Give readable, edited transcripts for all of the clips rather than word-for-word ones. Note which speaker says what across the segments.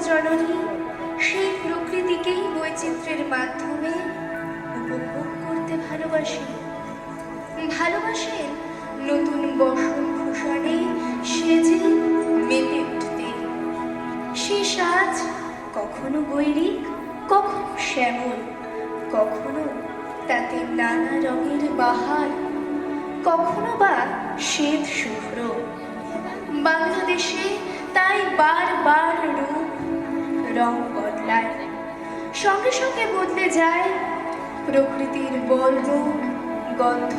Speaker 1: জননী সেই প্রকৃতিকেই বৈচিত্র্যের মাধ্যমে উপভোগ করতে ভালোবাসেন। ভালোবাসেন নতুন বসন ভূষণে সেজে মেতে উঠতে। সে সাজ কখনো গৈরিক, কখনো শ্যামল, কখনো তাতে নানা রঙের বাহার, কখনো বা শ্বেত শুভ্র। বাংলাদেশে তাই বারবার রূপ রং বদলায়, সঙ্গে সঙ্গে বদলে যায় প্রকৃতির বর্ণ, গন্ধ,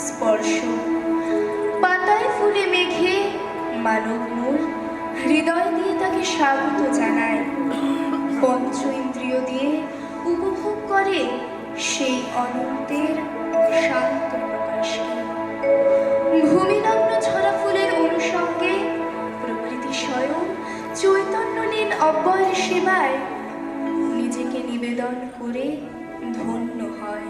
Speaker 1: স্পর্শ। পাতায় ফুলে মেঘে মানব মূল হৃদয় দিয়ে তাকে স্বাগত জানায়। পঞ্চ ইন্দ্রিয় দিয়ে উপভোগ করে সেই অনন্তের শান্ত প্রকাশকে। ভূমিলগ্ন ছড়া ফুলের অনুষঙ্গে প্রকৃতি স্বয়ং চৈতন্যলীন অব্যয়ের সেবায় নিজেকে নিবেদন করে ধন্য হয়।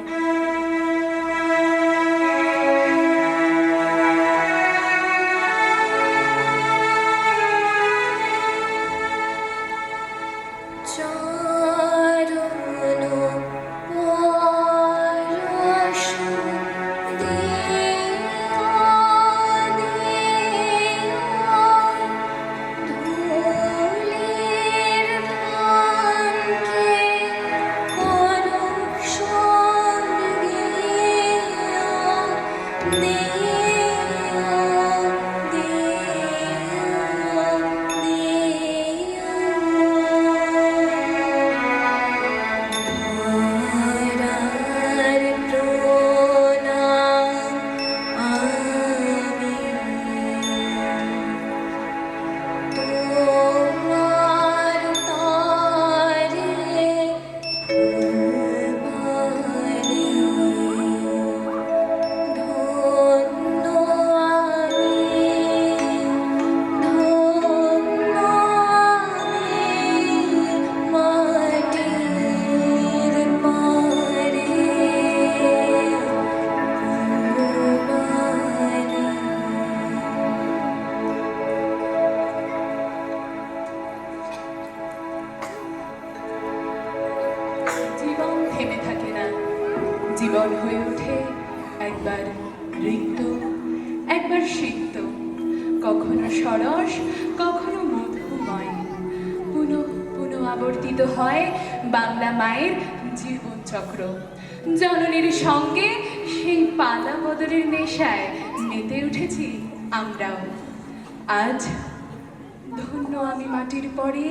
Speaker 2: জীবন হয়ে ওঠে একবার রিক্ত, একবার সিক্ত, কখনো সরস, কখনো মধুময়, পুনঃ আবর্তিত হয় বাংলা মায়ের জীবনচক্র। জননীর সঙ্গে সেই পালা বদলের নেশায় মেতে উঠেছি আমরাও। আজ ধন্য আমি মাটির পরে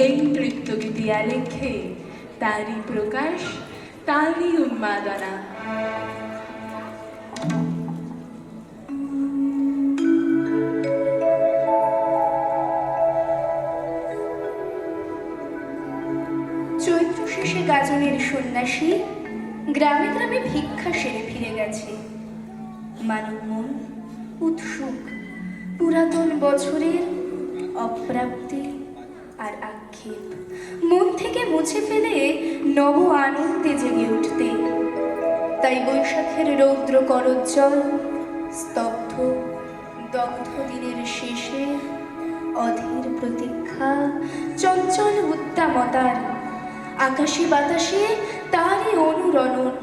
Speaker 2: এই নৃত্যগীতি আলেখ্যে, তারই প্রকাশ, তারই উন্মাদনা।
Speaker 1: চৈত্র শেষে গাজনের সন্ন্যাসী গ্রামে গ্রামে ভিক্ষা সেরে ফিরে গেছে। মানব মন উৎসুক পুরাতন বছরের অপ্রাপ্তি আর আক্ষেপ মন থেকে মুছে ফেলে নব আনন্দে জেগে উঠতে। তাই বৈশাখের রৌদ্র করজ্জ্বল স্তব্ধ দগ্ধ দিনের শেষে অধীর প্রতীক্ষা, চঞ্চল উত্তামতার আকাশে বাতাসে তারই অনুরণন।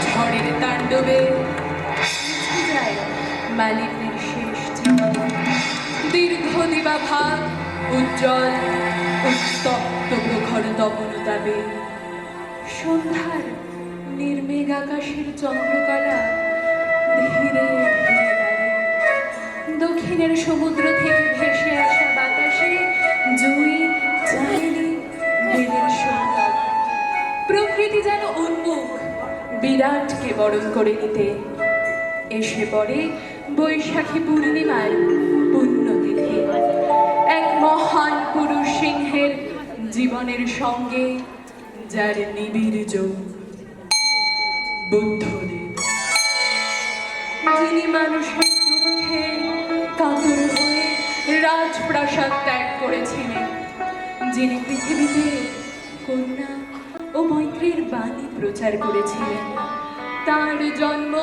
Speaker 2: ঝড়ের তাণ্ডবে মুছে যায় মালিন্যের শেষ জীবন। দীর্ঘ দিবাভাগ উজ্জ্বল উত্তপ্ত প্রখর তপনতাপে সন্ধ্যার নির্মেঘ আকাশের চন্দ্রকলা ধীরে ধীরে বাড়ে। দক্ষিণের সমুদ্র থেকে ভেসে আসা বাতাসে জুই চাঁদেরি বেলের সৌরভ। প্রকৃতি যেন উন্মুখ বিরাটকে বরণ করে নিতে। এসে পড়ে বৈশাখী পূর্ণিমার পুণ্যতিথি, এক মহান পুরুষ সিংহের জীবনের সঙ্গে, যার নিবিড় যোগ বুদ্ধদেব, যিনি মানুষের দুঃখে কাতর হয়ে রাজপ্রাসাদ ত্যাগ করেছিলেন, যিনি পৃথিবীতে করুণা ও মৈত্রীর বাণী প্রচার করেছিলেন। তার জন্ম